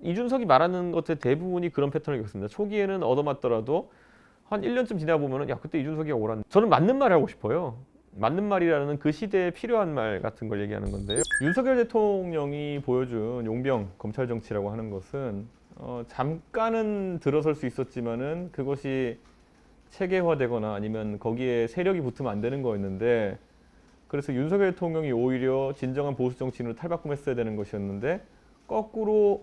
이준석이 말하는 것들 대부분이 그런 패턴을 겪습니다. 초기에는 얻어맞더라도 한 1년쯤 지나 보면은 야 그때 이준석이 옳았네. 저는 맞는 말 하고 싶어요. 맞는 말이라는 그 시대에 필요한 말 같은 걸 얘기하는 건데요. 윤석열 대통령이 보여준 용병 검찰 정치라고 하는 것은 잠깐은 들어설 수 있었지만은 그것이 체계화되거나 아니면 거기에 세력이 붙으면 안 되는 거였는데, 그래서 윤석열 대통령이 오히려 진정한 보수 정치인으로 탈바꿈했어야 되는 것이었는데 거꾸로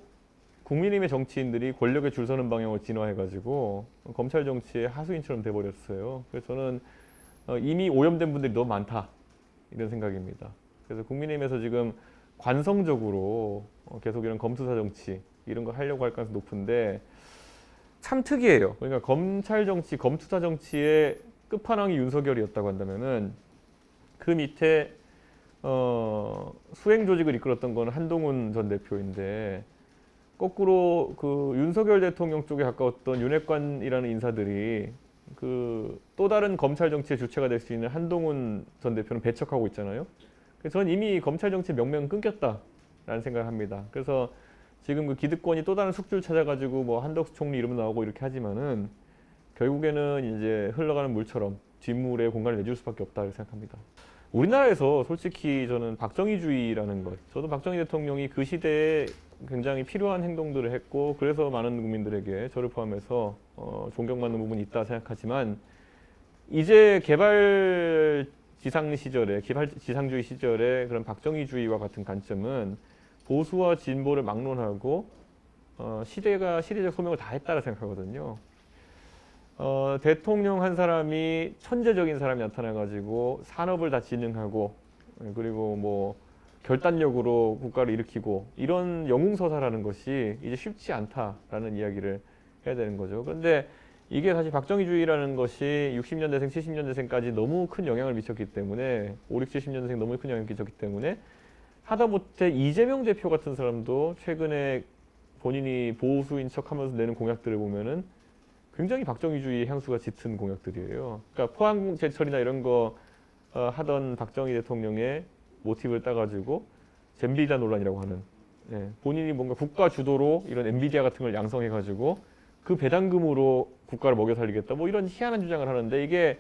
국민의힘의 정치인들이 권력에 줄 서는 방향으로 진화해가지고 검찰 정치의 하수인처럼 돼버렸어요. 그래서 저는 이미 오염된 분들이 너무 많다 이런 생각입니다. 그래서 국민의힘에서 지금 관성적으로 계속 이런 검투사 정치 이런 거 하려고 할 가능성이 높은데 참 특이해요. 그러니까 검찰 정치, 검투사 정치의 끝판왕이 윤석열이었다고 한다면은 그 밑에 수행 조직을 이끌었던 건 한동훈 전 대표인데, 거꾸로 그 윤석열 대통령 쪽에 가까웠던 윤핵관이라는 인사들이 그 또 다른 검찰 정치의 주체가 될 수 있는 한동훈 전 대표는 배척하고 있잖아요. 그래서 저는 이미 검찰 정치 명맥은 끊겼다라는 생각을 합니다. 그래서 지금 그 기득권이 또 다른 숙주를 찾아가지고 뭐 한덕수 총리 이름 나오고 이렇게 하지만은 결국에는 이제 흘러가는 물처럼 뒷물에 공간을 내줄 수밖에 없다 이렇게 생각합니다. 우리나라에서 솔직히 저는 박정희주의라는 것, 저도 박정희 대통령이 그 시대에 굉장히 필요한 행동들을 했고 그래서 많은 국민들에게 저를 포함해서 존경받는 부분이 있다 생각하지만, 이제 개발 지상 시절에, 개발 지상주의 시절에 그런 박정희주의와 같은 관점은 보수와 진보를 막론하고 시대가 시대적 소명을 다 했다고 생각하거든요. 대통령 한 사람이 천재적인 사람이 나타나가지고 산업을 다 진흥하고 그리고 뭐 결단력으로 국가를 일으키고 이런 영웅서사라는 것이 이제 쉽지 않다라는 이야기를 해야 되는 거죠. 그런데 이게 사실 박정희주의라는 것이 60년대생, 70년대생까지 너무 큰 영향을 미쳤기 때문에 5, 6, 70년대생 너무 큰 영향을 미쳤기 때문에 하다못해 이재명 대표 같은 사람도 최근에 본인이 보수인 척하면서 내는 공약들을 보면은 굉장히 박정희주의 향수가 짙은 공약들이에요. 그러니까 포항제철이나 이런 거 하던 박정희 대통령의 모티브를 따가지고 젠비디아 논란이라고 하는, 본인이 뭔가 국가 주도로 이런 엔비디아 같은 걸 양성해가지고 그 배당금으로 국가를 먹여 살리겠다 뭐 이런 희한한 주장을 하는데, 이게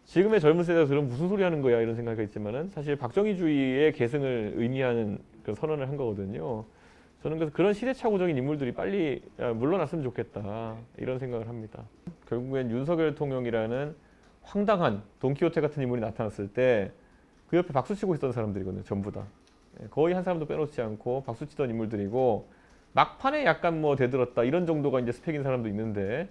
지금의 젊은 세대가 들으면 무슨 소리 하는 거야 이런 생각이 있지만은 사실 박정희주의의 계승을 의미하는 그런 선언을 한 거거든요. 저는 그래서 그런 시대착오적인 인물들이 빨리 물러났으면 좋겠다 이런 생각을 합니다. 결국엔 윤석열 대통령이라는 황당한 돈키호테 같은 인물이 나타났을 때 그 옆에 박수치고 있던 사람들이거든요. 전부 다. 거의 한 사람도 빼놓지 않고 박수치던 인물들이고, 막판에 약간 뭐 대들었다 이런 정도가 이제 스펙인 사람도 있는데,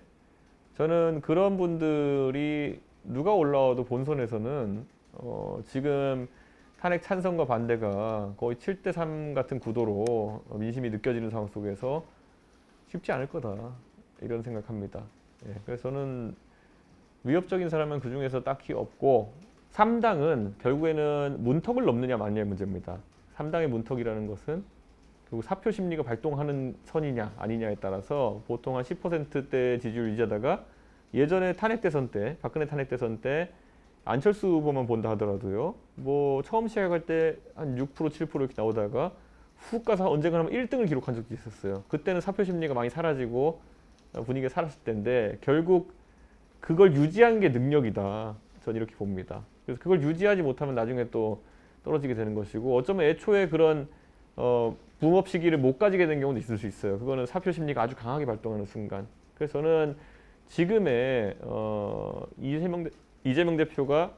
저는 그런 분들이 누가 올라와도 본선에서는 지금 탄핵 찬성과 반대가 거의 7대3 같은 구도로 민심이 느껴지는 상황 속에서 쉽지 않을 거다 이런 생각합니다. 그래서 저는 위협적인 사람은 그 중에서 딱히 없고, 3당은 결국에는 문턱을 넘느냐 마느냐의 문제입니다. 3당의 문턱이라는 것은 결국 사표 심리가 발동하는 선이냐 아니냐에 따라서 보통 한 10%대 지지율 유지하다가, 예전에 탄핵 대선 때, 박근혜 탄핵 대선 때 안철수 후보만 본다 하더라도요, 뭐 처음 시작할 때 한 6%, 7% 이렇게 나오다가 훅 가서 언젠가 하면 1등을 기록한 적도 있었어요. 그때는 사표 심리가 많이 사라지고 분위기가 살았을 때인데, 결국 그걸 유지한 게 능력이다. 전 이렇게 봅니다. 그래서 그걸 유지하지 못하면 나중에 또 떨어지게 되는 것이고, 어쩌면 애초에 그런 붐업 시기를 못 가지게 된 경우도 있을 수 있어요. 그거는 사표 심리가 아주 강하게 발동하는 순간. 그래서 저는 지금의 이재명 대표가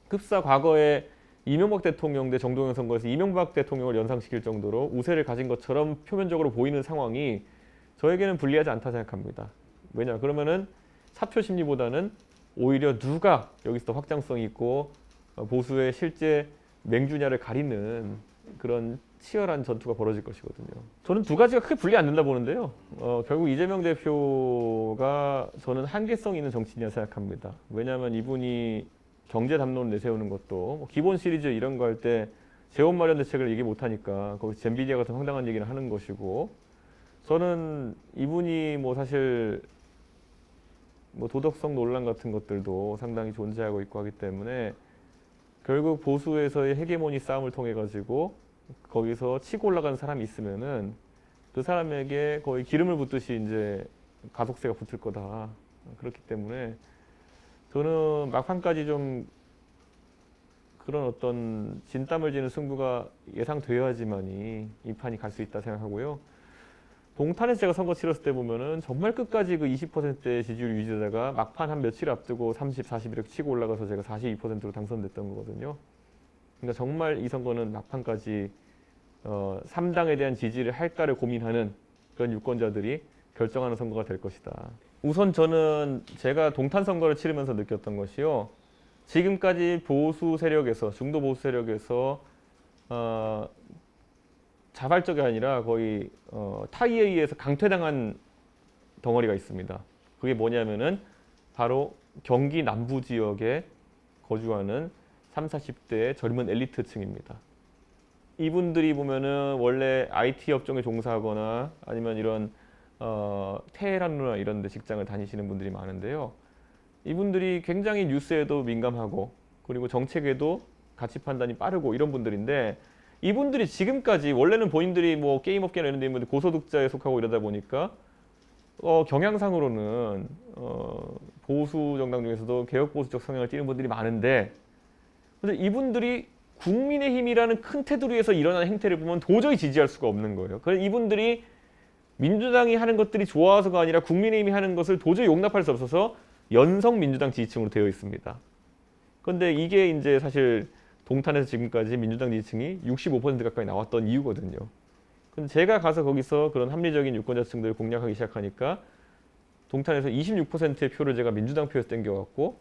급사 과거에 이명박 대통령 대 정동영 선거에서 이명박 대통령을 연상시킬 정도로 우세를 가진 것처럼 표면적으로 보이는 상황이 저에게는 불리하지 않다 생각합니다. 왜냐? 그러면은 사표 심리보다는 오히려 누가 여기서 더 확장성이 있고 보수의 실제 맹주냐를 가리는 그런 치열한 전투가 벌어질 것이거든요. 저는 두 가지가 크게 분리 안 된다 보는데요. 결국 이재명 대표가 저는 한계성 있는 정치인이라 생각합니다. 왜냐하면 이분이 경제 담론을 내세우는 것도 뭐 기본 시리즈 이런 거 할 때 재원 마련 대책을 얘기 못하니까 거기서 젠비디아 같은 황당한 얘기를 하는 것이고, 저는 이분이 뭐 사실 뭐 도덕성 논란 같은 것들도 상당히 존재하고 있고 하기 때문에 결국 보수에서의 헤게모니 싸움을 통해 가지고 거기서 치고 올라간 사람이 있으면은 그 사람에게 거의 기름을 붓듯이 이제 가속세가 붙을 거다. 그렇기 때문에 저는 막판까지 좀 그런 어떤 진땀을 지는 승부가 예상되어야지만이 이 판이 갈 수 있다 생각하고요. 동탄에서 제가 선거 치렀을 때 보면은 정말 끝까지 그 20%의 지지율 유지되다가 막판 한 며칠 앞두고 30, 40 이렇게 치고 올라가서 제가 42%로 당선됐던 거거든요. 그러니까 정말 이 선거는 막판까지 3당에 대한 지지를 할까를 고민하는 그런 유권자들이 결정하는 선거가 될 것이다. 우선 저는 제가 동탄 선거를 치르면서 느꼈던 것이요. 지금까지 보수 세력에서, 중도 보수 세력에서 자발적이 아니라 거의 타의에 의해서 강퇴당한 덩어리가 있습니다. 그게 뭐냐면은 바로 경기 남부 지역에 거주하는 30, 40대의 젊은 엘리트층입니다. 이분들이 보면은 원래 IT 업종에 종사하거나 아니면 이런 테헤란이나 이런 데 직장을 다니시는 분들이 많은데요. 이분들이 굉장히 뉴스에도 민감하고 그리고 정책에도 가치 판단이 빠르고 이런 분들인데 이분들이 지금까지 원래는 본인들이 뭐 게임 업계나 이런 데 있는 고소득자에 속하고 이러다 보니까 경향상으로는 보수 정당 중에서도 개혁 보수적 성향을 띠는 분들이 많은데 근데 이분들이 국민의힘이라는 큰 테두리에서 일어나는 행태를 보면 도저히 지지할 수가 없는 거예요. 그래서 이분들이 민주당이 하는 것들이 좋아서가 아니라 국민의힘이 하는 것을 도저히 용납할 수 없어서 연성 민주당 지지층으로 되어 있습니다. 그런데 이게 이제 사실 동탄에서 지금까지 민주당 지지층이 65% 가까이 나왔던 이유거든요. 근데 제가 가서 거기서 그런 합리적인 유권자층들을 공략하기 시작하니까 동탄에서 26%의 표를 제가 민주당 표에서 땡겨왔고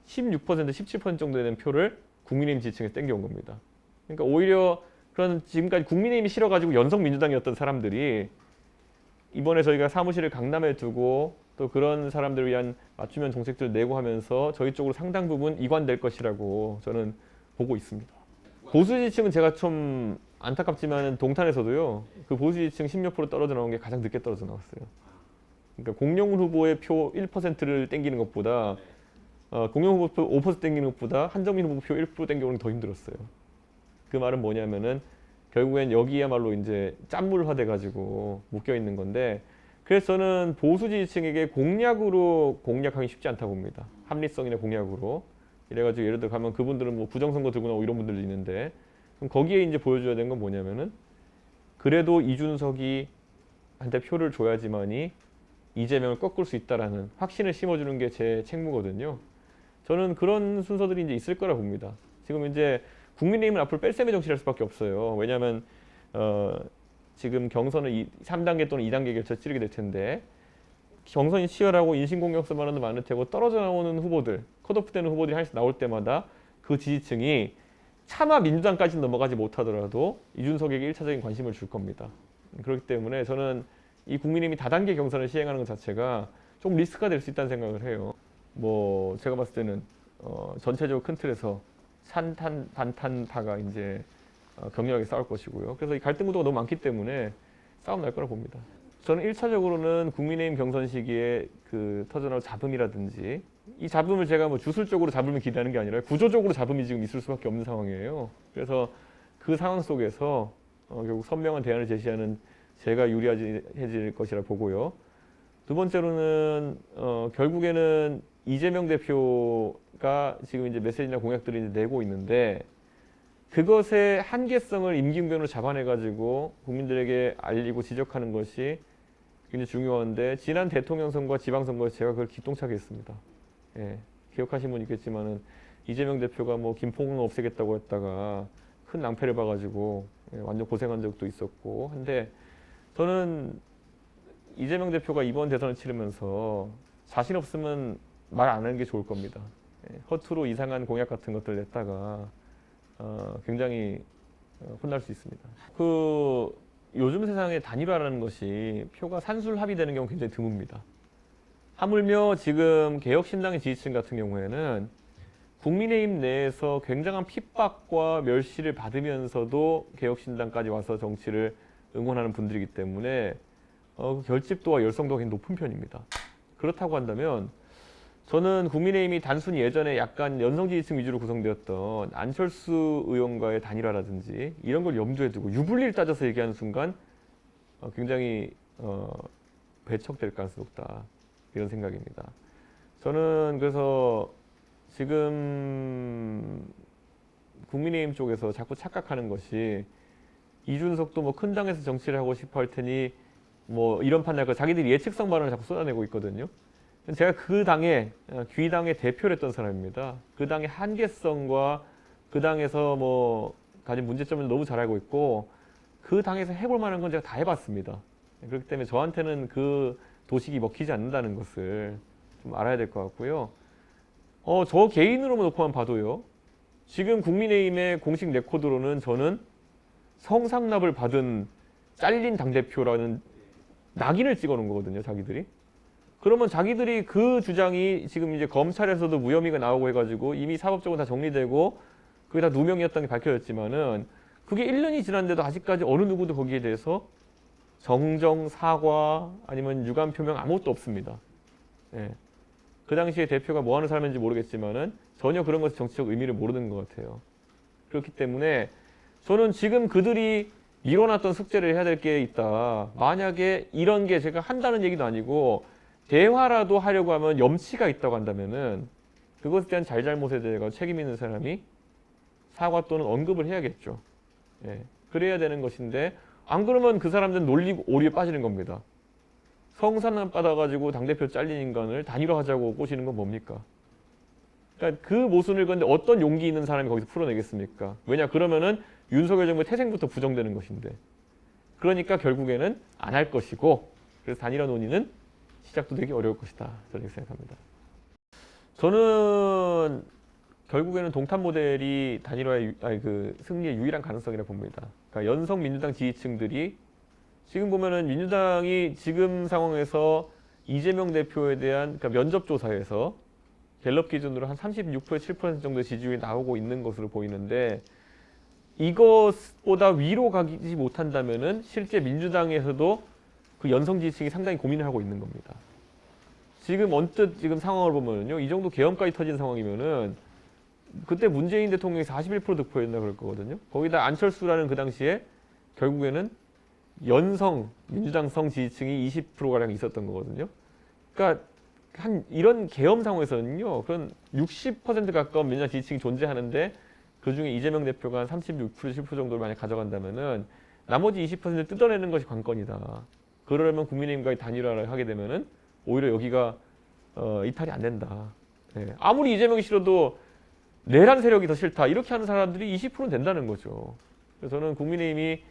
16%, 17% 정도 되는 표를 국민의힘 지지층에서 땡겨온 겁니다. 그러니까 오히려 그런 지금까지 국민의힘이 싫어가지고 연성 민주당이었던 사람들이 이번에 저희가 사무실을 강남에 두고 또 그런 사람들을 위한 맞춤형 정책들을 내고 하면서 저희 쪽으로 상당 부분 이관될 것이라고 저는 보고 있습니다. 보수 지지층은 제가 좀 안타깝지만 동탄에서도요. 그 보수 지지층 10몇 프로 떨어져 나온 게 가장 늦게 떨어져 나왔어요. 그러니까 공룡 후보의 표 1%를 땡기는 것보다 공룡 후보 표 5% 땡기는 것보다 한정민 후보 표 1% 땡겨오는 게 더 힘들었어요. 그 말은 뭐냐면은 결국엔 여기야말로 이제 짠물화 돼가지고 묶여 있는 건데 그래서 저는 보수 지지층에게 공약으로 공략하기 쉽지 않다고 봅니다. 합리성이나 공약으로. 이래가지고 예를 들어 가면 그분들은 뭐 부정선거 들고 나오고 이런 분들도 있는데 그럼 거기에 이제 보여줘야 되는 건 뭐냐면은 그래도 이준석이 한테 표를 줘야지만이 이재명을 꺾을 수 있다라는 확신을 심어주는 게 제 책무거든요. 저는 그런 순서들이 이제 있을 거라 봅니다. 지금 이제 국민의힘은 앞으로 뺄셈의 정치를 할 수밖에 없어요. 왜냐하면 지금 경선을 3단계 또는 2단계 결쳐 치르게 될 텐데 경선이 치열하고 인신공격성 발언도 많을 테고 떨어져 나오는 후보들, 컷오프되는 후보들이 하나씩 나올 때마다 그 지지층이 차마 민주당까지 넘어가지 못하더라도 이준석에게 1차적인 관심을 줄 겁니다. 그렇기 때문에 저는 이 국민의힘이 다단계 경선을 시행하는 것 자체가 좀 리스크가 될 수 있다는 생각을 해요. 뭐 제가 봤을 때는 전체적으로 큰 틀에서 산탄, 반탄파가 이제 격렬하게 싸울 것이고요. 그래서 이 갈등 구도가 너무 많기 때문에 싸움 날 거라 봅니다. 저는 1차적으로는 국민의힘 경선 시기에 그 터져나올 잡음이라든지 이 잡음을 제가 뭐 주술적으로 잡음을 기대하는 게 아니라 구조적으로 잡음이 지금 있을 수밖에 없는 상황이에요. 그래서 그 상황 속에서 결국 선명한 대안을 제시하는 제가 유리해질 것이라 보고요. 두 번째로는 결국에는 이재명 대표가 지금 이제 메시지나 공약들을 이제 내고 있는데 그것의 한계성을 임기응변으로 잡아내가지고 국민들에게 알리고 지적하는 것이 굉장히 중요한데 지난 대통령 선거와 지방선거에서 제가 그걸 기똥차게 했습니다. 예, 기억하시는 분 있겠지만은 이재명 대표가 뭐 김포공항 없애겠다고 했다가 큰 낭패를 봐가지고 완전 고생한 적도 있었고 한데 저는 이재명 대표가 이번 대선을 치르면서 자신 없으면 말 안 하는 게 좋을 겁니다. 허투루 이상한 공약 같은 것들 냈다가 굉장히 혼날 수 있습니다. 그 요즘 세상에 단일화라는 것이 표가 산술 합의되는 경우 굉장히 드뭅니다. 하물며 지금 개혁신당의 지지층 같은 경우에는 국민의힘 내에서 굉장한 핍박과 멸시를 받으면서도 개혁신당까지 와서 정치를 응원하는 분들이기 때문에 결집도와 열성도가 굉장히 높은 편입니다. 그렇다고 한다면 저는 국민의힘이 단순히 예전에 약간 연성 지지층 위주로 구성되었던 안철수 의원과의 단일화라든지 이런 걸 염두에 두고 유불리를 따져서 얘기하는 순간 굉장히 배척될 가능성이 높다 이런 생각입니다. 저는 그래서 지금 국민의힘 쪽에서 자꾸 착각하는 것이 이준석도 뭐 큰 당에서 정치를 하고 싶어 할 테니 뭐 이런 판단, 자기들이 예측성 발언을 자꾸 쏟아내고 있거든요. 제가 그 당의 귀당의 대표를 했던 사람입니다. 그 당의 한계성과 그 당에서 뭐 가진 문제점을 너무 잘 알고 있고 그 당에서 해볼 만한 건 제가 다 해봤습니다. 그렇기 때문에 저한테는 그 도식이 먹히지 않는다는 것을 좀 알아야 될 것 같고요. 저 개인으로만 놓고만 봐도요. 지금 국민의힘의 공식 레코드로는 저는 성상납을 받은 잘린 당대표라는 낙인을 찍어놓은 거거든요, 자기들이. 그러면 자기들이 그 주장이 지금 이제 검찰에서도 무혐의가 나오고 해가지고 이미 사법적으로 다 정리되고 그게 다 누명이었다는 게 밝혀졌지만은 그게 1년이 지났는데도 아직까지 어느 누구도 거기에 대해서 정정, 사과 아니면 유감 표명 아무것도 없습니다. 예. 그 당시에 대표가 뭐 하는 사람인지 모르겠지만은 전혀 그런 것의 정치적 의미를 모르는 것 같아요. 그렇기 때문에 저는 지금 그들이 미뤄놨던 숙제를 해야 될 게 있다. 만약에 이런 게 제가 한다는 얘기도 아니고 대화라도 하려고 하면 염치가 있다고 한다면은 그것에 대한 잘잘못에 대해 책임 있는 사람이 사과 또는 언급을 해야겠죠. 예. 그래야 되는 것인데 안 그러면 그 사람들은 논리고 오류에 빠지는 겁니다. 성산납 받아가지고 당대표 잘린 인간을 단일화하자고 꼬시는 건 뭡니까? 그러니까 그 모순을 건데 어떤 용기 있는 사람이 거기서 풀어내겠습니까? 왜냐 그러면은 윤석열 정부의 태생부터 부정되는 것인데. 그러니까 결국에는 안 할 것이고 그래서 단일화 논의는 시작도 되기 어려울 것이다. 저는 이렇게 생각합니다. 저는 결국에는 동탄 모델이 단일화의 승리의 유일한 가능성이라고 봅니다. 그러니까 연성 민주당 지지층들이 지금 보면은 민주당이 지금 상황에서 이재명 대표에 대한 그러니까 면접 조사에서 갤럽 기준으로 한 36%, 7% 정도의 지지율이 나오고 있는 것으로 보이는데 이것보다 위로 가지 못한다면은 실제 민주당에서도 그 연성 지지층이 상당히 고민을 하고 있는 겁니다. 지금 언뜻 지금 상황을 보면은요, 이 정도 계엄까지 터진 상황이면은 그때 문재인 대통령이 41% 득표했나 그럴 거거든요. 거기다 안철수라는 그 당시에 결국에는 연성 민주당성 지지층이 20%가량 있었던 거거든요. 그러니까 한 이런 계엄 상황에서는요, 그런 60% 가까운 민주당 지지층이 존재하는데 그 중에 이재명 대표가 한 36%, 7% 정도를 만약 가져간다면은 나머지 20%를 뜯어내는 것이 관건이다. 그러려면 국민의힘과의 단일화를 하게 되면은 오히려 여기가 이탈이 안 된다. 네. 아무리 이재명이 싫어도 내란 세력이 더 싫다. 이렇게 하는 사람들이 20%는 된다는 거죠. 그래서 저는 국민의힘이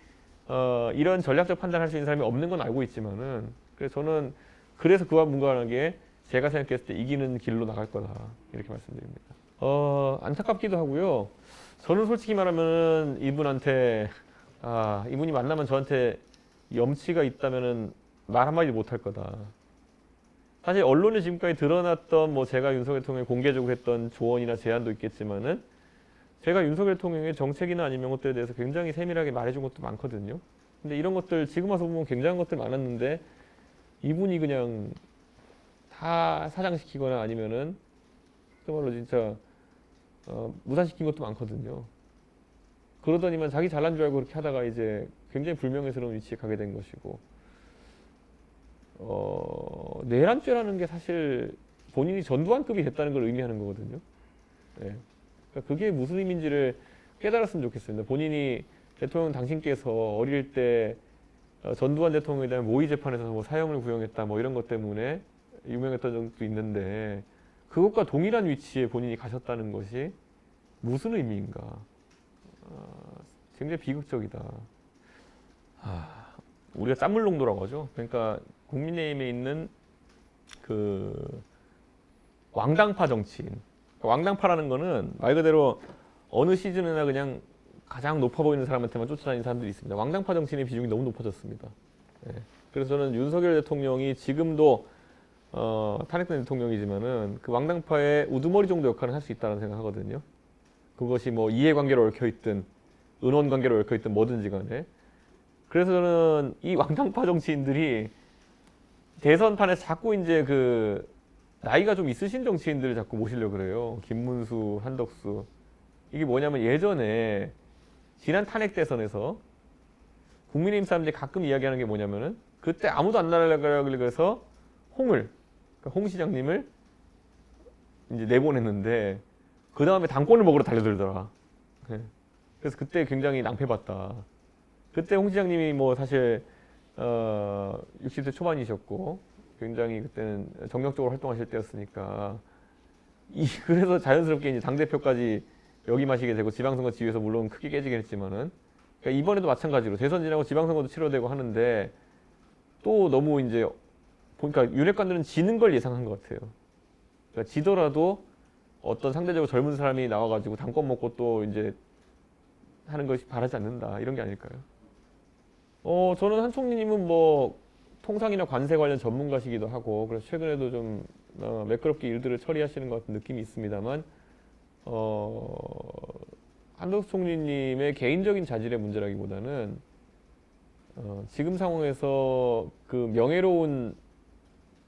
이런 전략적 판단할 수 있는 사람이 없는 건 알고 있지만은 그래서 저는 그래서 그와 무관하게 제가 생각했을 때 이기는 길로 나갈 거다. 이렇게 말씀드립니다. 안타깝기도 하고요. 저는 솔직히 말하면 이분한테 이분이 만나면 저한테 염치가 있다면은 말 한마디 못 할 거다. 사실 언론에 지금까지 드러났던 뭐 제가 윤석열 대통령이 공개적으로 했던 조언이나 제안도 있겠지만은 제가 윤석열 대통령의 정책이나 아니면 것들에 대해서 굉장히 세밀하게 말해준 것도 많거든요. 근데 이런 것들 지금 와서 보면 굉장한 것들 많았는데 이분이 그냥 다 사장시키거나 아니면은 정말로 진짜 무산시킨 것도 많거든요. 그러더니만 자기 잘난 줄 알고 그렇게 하다가 이제 굉장히 불명예스러운 위치에 가게 된 것이고 내란죄라는 게 사실 본인이 전두환급이 됐다는 걸 의미하는 거거든요. 네. 그러니까 그게 무슨 의미인지를 깨달았으면 좋겠습니다. 본인이 대통령 당신께서 어릴 때 전두환 대통령에 대한 모의 재판에서 뭐 사형을 구형했다 뭐 이런 것 때문에 유명했던 적도 있는데 그것과 동일한 위치에 본인이 가셨다는 것이 무슨 의미인가? 굉장히 비극적이다. 우리가 짠물농도라고 하죠. 그러니까 국민의힘에 있는 그 왕당파 정치인. 왕당파라는 거는 말 그대로 어느 시즌이나 그냥 가장 높아 보이는 사람한테만 쫓아다니는 사람들이 있습니다. 왕당파 정치인의 비중이 너무 높아졌습니다. 네. 그래서 저는 윤석열 대통령이 지금도 탄핵된 대통령이지만은 그 왕당파의 우두머리 정도 역할을 할 수 있다는 생각하거든요. 그것이 뭐 이해관계로 얽혀있든 은원관계로 얽혀있든 뭐든지 간에. 그래서 저는 이 왕당파 정치인들이 대선판에 자꾸 이제 그 나이가 좀 있으신 정치인들을 자꾸 모시려고 그래요. 김문수, 한덕수. 이게 뭐냐면 예전에 지난 탄핵 대선에서 국민의힘 사람들이 가끔 이야기하는 게 뭐냐면은 그때 아무도 안 나가려고 그래서 홍 시장님을 이제 내보냈는데 그 다음에 당권을 먹으러 달려들더라. 네. 그래서 그때 굉장히 낭패봤다. 그때 홍 시장님이 뭐 사실 60대 초반이셨고 굉장히 그때는 정력적으로 활동하실 때였으니까 그래서 자연스럽게 이제 당 대표까지 역임하시게 되고 지방선거 지휘에서 물론 크게 깨지긴 했지만은 그러니까 이번에도 마찬가지로 대선 지나고 지방선거도 치러되고 하는데 또 너무 이제 보니까 윤핵관들은 지는 걸 예상한 것 같아요. 그러니까 지더라도 어떤 상대적으로 젊은 사람이 나와가지고 당권 먹고 또 이제 하는 것이 바라지 않는다 이런 게 아닐까요? 저는 한 총리님은 뭐 통상이나 관세 관련 전문가시기도 하고 그래서 최근에도 좀 매끄럽게 일들을 처리하시는 것 같은 느낌이 있습니다만 한덕수 총리님의 개인적인 자질의 문제라기보다는 지금 상황에서 그 명예로운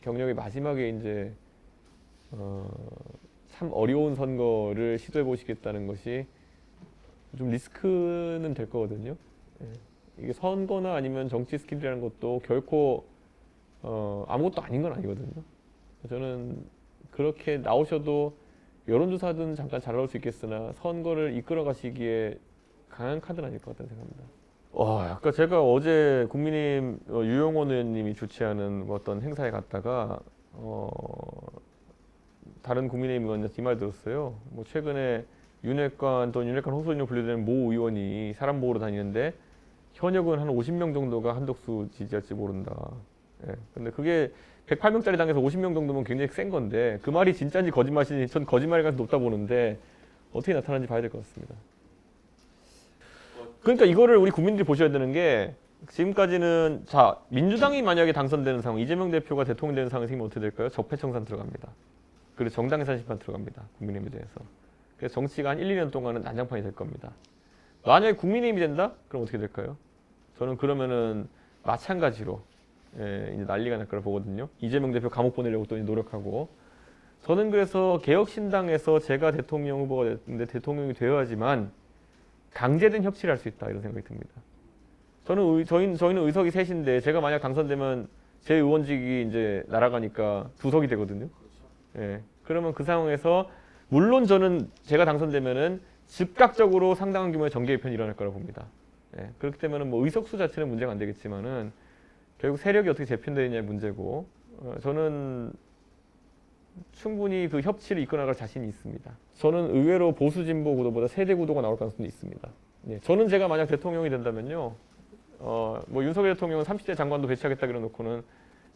경력의 마지막에 이제 참 어려운 선거를 시도해 보시겠다는 것이 좀 리스크는 될 거거든요. 예. 이게 선거나 아니면 정치 스킬이라는 것도 결코 아무것도 아닌 건 아니거든요. 저는 그렇게 나오셔도 여론조사든 잠깐 잘 나올 수 있겠으나 선거를 이끌어 가시기에 강한 카드는 아닐 것 같다는 생각합니다. 아까 제가 어제 국민의힘 유영원 의원님이 주최하는 어떤 행사에 갔다가 다른 국민의힘 의원한테 이 말 들었어요. 뭐 최근에 윤핵관 또는 윤핵관 호소인으로 분류되는 모 의원이 사람 모으러 다니는데 현역은 한 50명 정도가 한덕수 지지할지 모른다. 예. 근데 그게 108명짜리 당에서 50명 정도면 굉장히 센 건데 그 말이 진짜인지 거짓말인지 전 거짓말이 가능성이 높다 보는데 어떻게 나타나는지 봐야 될 것 같습니다. 그러니까 이거를 우리 국민들이 보셔야 되는 게 지금까지는 자 민주당이 만약에 당선되는 상황 이재명 대표가 대통령 되는 상황이 생기면 어떻게 될까요? 적폐청산 들어갑니다. 그리고 정당해산 심판 들어갑니다. 국민의힘에 대해서. 그래서 정치가 한 1, 2년 동안은 난장판이 될 겁니다. 만약에 국민의힘이 된다? 그럼 어떻게 될까요? 저는 그러면은 마찬가지로 이제 난리가 날 거라 보거든요. 이재명 대표 감옥 보내려고 또 노력하고. 저는 그래서 개혁신당에서 제가 대통령 후보가 됐는데 대통령이 되어야지만 강제된 협치를 할 수 있다 이런 생각이 듭니다. 저희는 의석이 셋인데 제가 만약 당선되면 제 의원직이 이제 날아가니까 2석이 되거든요. 예. 그러면 그 상황에서 물론 저는 제가 당선되면은 즉각적으로 상당한 규모의 정계 개편이 일어날 거라고 봅니다. 예. 그렇기 때문에 뭐 의석수 자체는 문제가 안 되겠지만은 결국 세력이 어떻게 재편되느냐의 문제고 저는 충분히 그 협치를 이끌어나갈 자신이 있습니다. 저는 의외로 보수 진보 구도보다 세대 구도가 나올 가능성도 있습니다. 예. 저는 제가 만약 대통령이 된다면요, 뭐 윤석열 대통령은 30대 장관도 배치하겠다 그래놓고는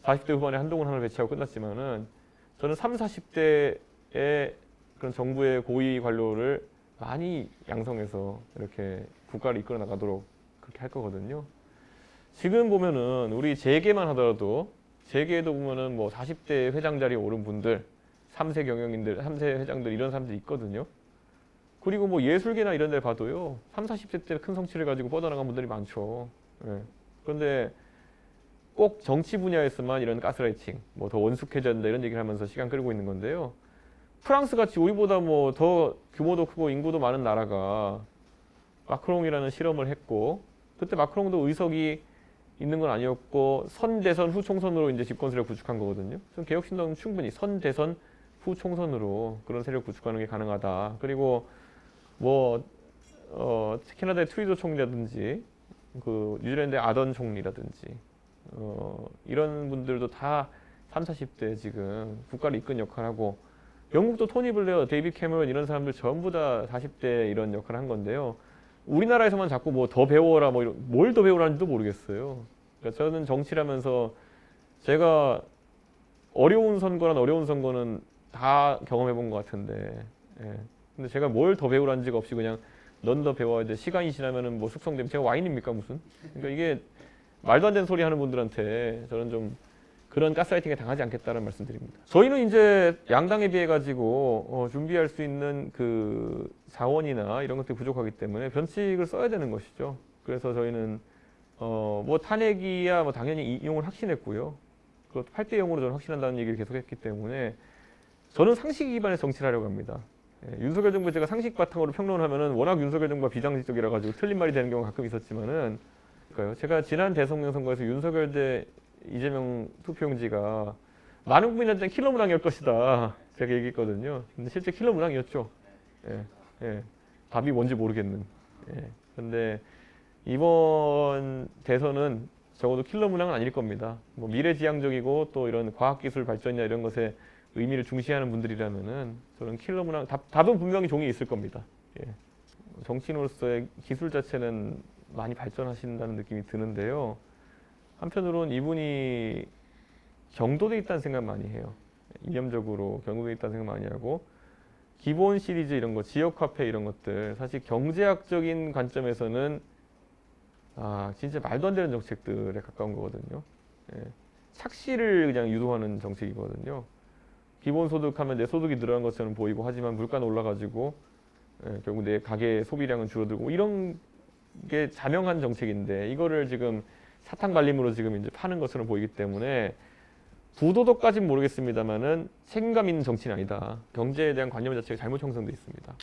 40대 후반에 한동훈 하나를 배치하고 끝났지만은 저는 30, 40대의 그런 정부의 고위 관료를 많이 양성해서 이렇게 국가를 이끌어 나가도록 그렇게 할 거거든요. 지금 보면은 우리 재계만 하더라도 재계에도 보면은 뭐 40대 회장 자리에 오른 분들, 3세 경영인들, 3세 회장들 이런 사람들이 있거든요. 그리고 뭐 예술계나 이런 데 봐도요. 30, 40대 때 큰 성취를 가지고 뻗어나간 분들이 많죠. 예. 그런데 꼭 정치 분야에서만 이런 가스라이팅, 뭐 더 원숙해져야 된다 이런 얘기를 하면서 시간 끌고 있는 건데요. 프랑스 같이 우리보다 뭐 더 규모도 크고 인구도 많은 나라가 마크롱이라는 실험을 했고 그때 마크롱도 의석이 있는 건 아니었고 선대선 후 총선으로 이제 집권 세력 구축한 거거든요. 전 개혁신당은 충분히 선대선 후 총선으로 그런 세력 구축하는 게 가능하다. 그리고 뭐 캐나다의 트루도 총리라든지 그 뉴질랜드의 아던 총리라든지 이런 분들도 다 30, 40대 지금 국가를 이끈 역할을 하고 영국도 토니 블레어, 데이빗 캐머런 이런 사람들 전부 다 40대 이런 역할을 한 건데요. 우리나라에서만 자꾸 뭐 더 배워라 뭐 뭘 더 배우라는지도 모르겠어요. 그러니까 저는 정치라면서 제가 어려운 선거는 다 경험해 본 것 같은데 예. 근데 제가 뭘 더 배우라는 지가 없이 그냥 넌 더 배워야 돼. 시간이 지나면은 뭐 숙성되면 제가 와인입니까 무슨? 그러니까 이게 말도 안 되는 소리 하는 분들한테 저는 좀 그런 가스라이팅에 당하지 않겠다는 말씀드립니다. 저희는 이제 양당에 비해 가지고 준비할 수 있는 그 자원이나 이런 것들이 부족하기 때문에 변칙을 써야 되는 것이죠. 그래서 저희는 뭐 탄핵이야 뭐 당연히 이용을 확신했고요. 그것도 8대 0으로 저는 확신한다는 얘기를 계속했기 때문에 저는 상식 기반의 정치를 하려고 합니다. 예, 윤석열 정부 제가 상식 바탕으로 평론을 하면은 워낙 윤석열 정부가 비상식적이라 가지고 틀린 말이 되는 경우가 가끔 있었지만은 그러니까요. 제가 지난 대통령 선거에서 윤석열 대 이재명 투표용지가 많은 국민한테는 킬러 문항일 것이다. 제가 얘기했거든요. 근데 실제 킬러 문항이었죠. 예, 예. 답이 뭔지 모르겠는. 예. 근데 이번 대선은 적어도 킬러 문항은 아닐 겁니다. 뭐 미래지향적이고 또 이런 과학기술 발전이나 이런 것에 의미를 중시하는 분들이라면은 저는 킬러 문항 답은 분명히 종이에 있을 겁니다. 예. 정치인으로서의 기술 자체는 많이 발전하신다는 느낌이 드는데요. 한편으로는 이분이 경도돼 있다는 생각 많이 해요. 이념적으로 경도돼 있다는 생각 많이 하고 기본 시리즈 이런 거, 지역 화폐 이런 것들 사실 경제학적인 관점에서는 진짜 말도 안 되는 정책들에 가까운 거거든요. 예. 착시를 그냥 유도하는 정책이거든요. 기본소득 하면 내 소득이 늘어난 것처럼 보이고 하지만 물가는 올라가지고 결국 내 가계 소비량은 줄어들고 이런 게 자명한 정책인데 이거를 지금 사탕 발림으로 지금 이제 파는 것처럼 보이기 때문에 부도덕까지는 모르겠습니다만은 책임감 있는 정치는 아니다. 경제에 대한 관념 자체가 잘못 형성돼 있습니다.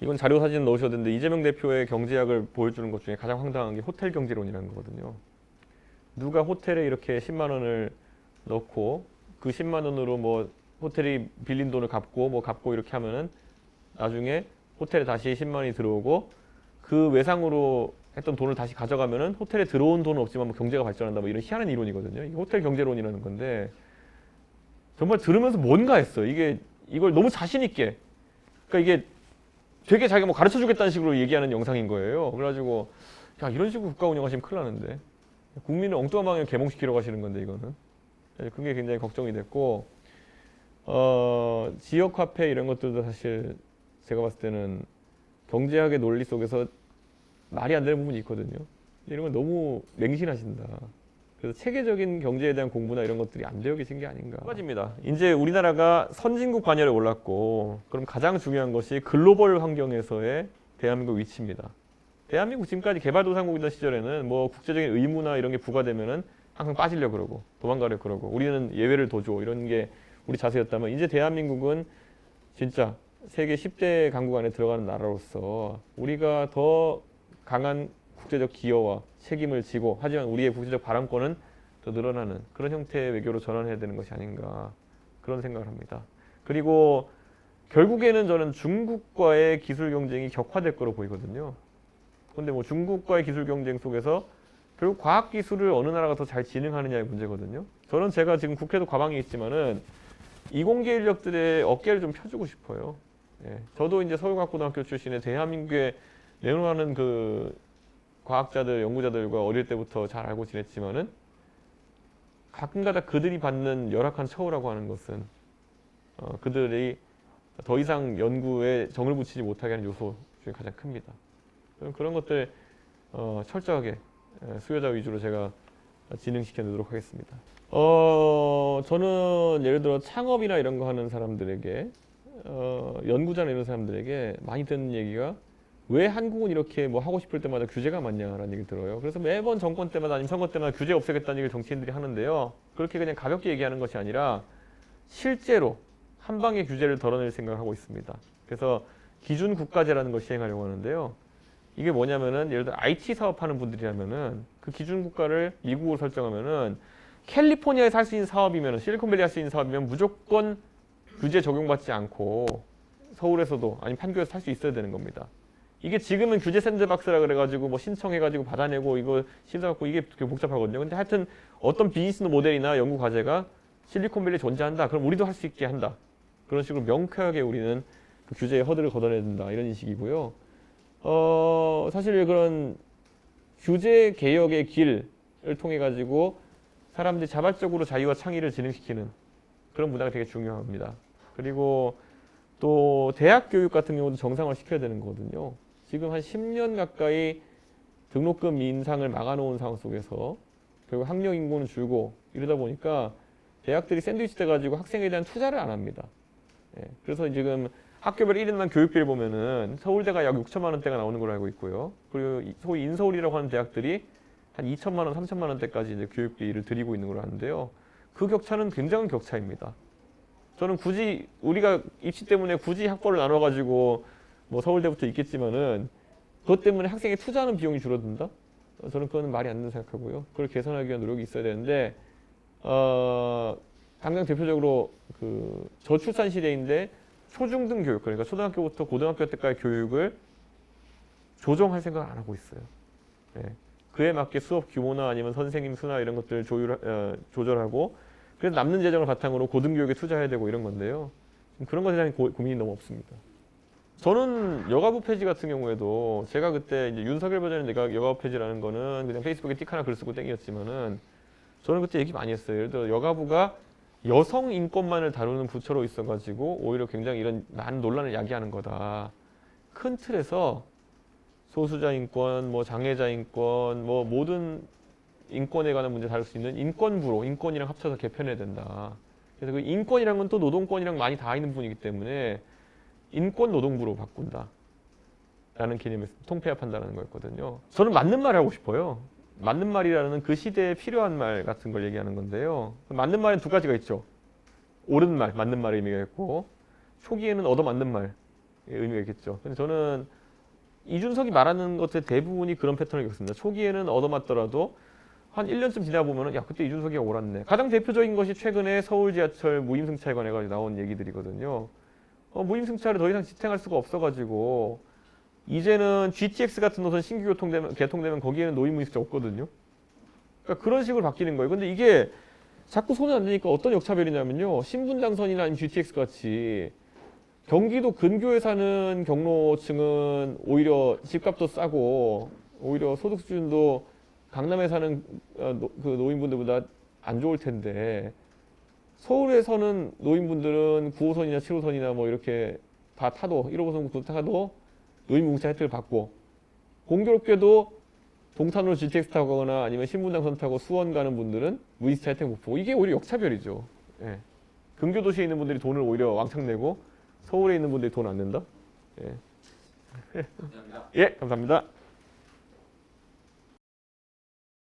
이건 자료 사진 넣으셔야 되는데 이재명 대표의 경제학을 보여주는 것 중에 가장 황당한 게 호텔 경제론이라는 거거든요. 누가 호텔에 이렇게 10만 원을 넣고 그 10만 원으로 뭐 호텔이 빌린 돈을 갚고 이렇게 하면은 나중에 호텔에 다시 10만 원이 들어오고 그 외상으로 했던 돈을 다시 가져가면은 호텔에 들어온 돈은 없지만 뭐 경제가 발전한다 뭐 이런 희한한 이론이거든요. 이게 호텔 경제론이라는 건데 정말 들으면서 뭔가 했어. 이걸 너무 자신 있게. 그러니까 이게 되게 자기가 뭐 가르쳐 주겠다는 식으로 얘기하는 영상인 거예요. 그래가지고 야 이런 식으로 국가 운영하시면 큰일 나는데 국민을 엉뚱한 방향에 개몽시키려고 하시는 건데 이거는 그게 굉장히 걱정이 됐고 지역 화폐 이런 것들도 사실 제가 봤을 때는 경제학의 논리 속에서 말이 안 되는 부분이 있거든요. 이런 건 너무 맹신하신다. 그래서 체계적인 경제에 대한 공부나 이런 것들이 안 되어 계신 게 아닌가. 두 가지입니다. 이제 우리나라가 선진국 반열에 올랐고 그럼 가장 중요한 것이 글로벌 환경에서의 대한민국 위치입니다. 대한민국 지금까지 개발도상국이던 시절에는 뭐 국제적인 의무나 이런 게 부과되면은 항상 빠지려고 그러고 도망가려고 그러고 우리는 예외를 둬 줘 이런 게 우리 자세였다면 이제 대한민국은 진짜 세계 10대 강국 안에 들어가는 나라로서 우리가 더 강한 국제적 기여와 책임을 지고 하지만 우리의 국제적 발언권은 더 늘어나는 그런 형태의 외교로 전환해야 되는 것이 아닌가 그런 생각을 합니다. 그리고 결국에는 저는 중국과의 기술 경쟁이 격화될 거로 보이거든요. 그런데 뭐 중국과의 기술 경쟁 속에서 결국 과학 기술을 어느 나라가 더 잘 진흥하느냐의 문제거든요. 저는 제가 지금 국회도 과방에 있지만은 이공계 인력들의 어깨를 좀 펴주고 싶어요. 예. 저도 이제 서울과학고등학교 출신의 대한민국에 내놓는 그 과학자들, 연구자들과 어릴 때부터 잘 알고 지냈지만은 가끔가다 그들이 받는 열악한 처우라고 하는 것은 그들이 더 이상 연구에 정을 붙이지 못하게 하는 요소 중에 가장 큽니다. 그런 것들 철저하게 수요자 위주로 제가 진행시켜 놓도록 하겠습니다. 저는 예를 들어 창업이나 이런 거 하는 사람들에게 연구자나 이런 사람들에게 많이 듣는 얘기가 왜 한국은 이렇게 뭐 하고 싶을 때마다 규제가 많냐라는 얘기를 들어요. 그래서 매번 정권 때마다 아니면 선거 때마다 규제 없애겠다는 얘기를 정치인들이 하는데요. 그렇게 그냥 가볍게 얘기하는 것이 아니라 실제로 한 방에 규제를 덜어낼 생각을 하고 있습니다. 그래서 기준 국가제라는 걸 시행하려고 하는데요. 이게 뭐냐면은 예를 들어 IT 사업하는 분들이라면은 그 기준 국가를 미국으로 설정하면은 캘리포니아에서 할 수 있는 사업이면 실리콘밸리 할 수 있는 사업이면 무조건 규제 적용받지 않고 서울에서도 아니면 판교에서 할 수 있어야 되는 겁니다. 이게 지금은 규제 샌드박스라 그래가지고 뭐 신청해가지고 받아내고 이거 심사받고 이게 되게 복잡하거든요. 근데 하여튼 어떤 비즈니스 모델이나 연구 과제가 실리콘밸리에 존재한다. 그럼 우리도 할 수 있게 한다. 그런 식으로 명쾌하게 우리는 그 규제의 허들을 걷어내야 된다. 이런 인식이고요. 사실 그런 규제 개혁의 길을 통해 가지고 사람들이 자발적으로 자유와 창의를 진행시키는 그런 문화가 되게 중요합니다. 그리고 또 대학 교육 같은 경우도 정상화 시켜야 되는 거거든요. 지금 한 10년 가까이 등록금 인상을 막아놓은 상황 속에서 결국 학령 인구는 줄고 이러다 보니까 대학들이 샌드위치 돼가지고 학생에 대한 투자를 안 합니다. 예, 그래서 지금 학교별 1인당 교육비를 보면은 서울대가 약 6천만 원대가 나오는 걸로 알고 있고요. 그리고 소위 인서울이라고 하는 대학들이 한 2천만 원, 3천만 원대까지 이제 교육비를 들이고 있는 걸로 아는데요. 그 격차는 굉장한 격차입니다. 저는 굳이 우리가 입시 때문에 굳이 학벌을 나눠가지고 뭐 서울대부터 있겠지만은 그것 때문에 학생이 투자하는 비용이 줄어든다? 저는 그건 말이 안 된다고 생각하고요. 그걸 개선하기 위한 노력이 있어야 되는데 당장 대표적으로 그 저출산 시대인데 초중등 교육, 그러니까 초등학교부터 고등학교 때까지 교육을 조정할 생각을 안 하고 있어요. 예. 그에 맞게 수업 규모나 아니면 선생님 수나 이런 것들을 조절하고 그래서 남는 재정을 바탕으로 고등교육에 투자해야 되고 이런 건데요. 그런 것에 대한 고민이 너무 없습니다. 저는 여가부 폐지 같은 경우에도 제가 그때 이제 윤석열 버전의 여가부 폐지라는 거는 그냥 페이스북에 틱 하나 글 쓰고 땡이었지만은 저는 그때 얘기 많이 했어요. 예를 들어 여가부가 여성 인권만을 다루는 부처로 있어가지고 오히려 굉장히 이런 많은 논란을 야기하는 거다. 큰 틀에서 소수자 인권, 뭐 장애자 인권, 뭐 모든 인권에 관한 문제 다룰 수 있는 인권부로 인권이랑 합쳐서 개편해야 된다. 그래서 그 인권이란 건 또 노동권이랑 많이 닿아 있는 부분이기 때문에 인권 노동부로 바꾼다. 라는 개념을 통폐합한다는 거였거든요. 저는 맞는 말을 하고 싶어요. 맞는 말이라는 그 시대에 필요한 말 같은 걸 얘기하는 건데요. 맞는 말은 두 가지가 있죠. 옳은 말, 맞는 말의 의미가 있고 초기에는 얻어맞는 말의 의미가 있겠죠. 근데 저는 이준석이 말하는 것의 대부분이 그런 패턴을 겪습니다. 초기에는 얻어맞더라도 한 1년쯤 지나 보면은 야 그때 이준석이 옳았네. 가장 대표적인 것이 최근에 서울 지하철 무임승차에 관해 가지고 나온 얘기들이거든요. 무임승차를 더 이상 지탱할 수가 없어가지고 이제는 GTX 같은 노선 신규 개통되면 거기에는 노인무임승차 없거든요. 그러니까 그런 식으로 바뀌는 거예요. 근데 이게 자꾸 손에 안 대니까 어떤 역차별이냐면요. 신분당선이나 아니면 GTX 같이 경기도 근교에 사는 경로층은 오히려 집값도 싸고 오히려 소득 수준도 강남에 사는 그 노인분들보다 안 좋을 텐데 서울에서는 노인분들은 9호선이나 7호선이나 뭐 이렇게 다 타도 1호선 타도 노인무임승차 혜택을 받고 공교롭게도 동탄으로 GTX 타고 가거나 아니면 신분당선 타고 수원 가는 분들은 무임승차 혜택 못 보고 이게 오히려 역차별이죠. 예. 근교도시에 있는 분들이 돈을 오히려 왕창 내고 서울에 있는 분들이 돈 안 낸다? 예. 감사합니다. 예, 감사합니다.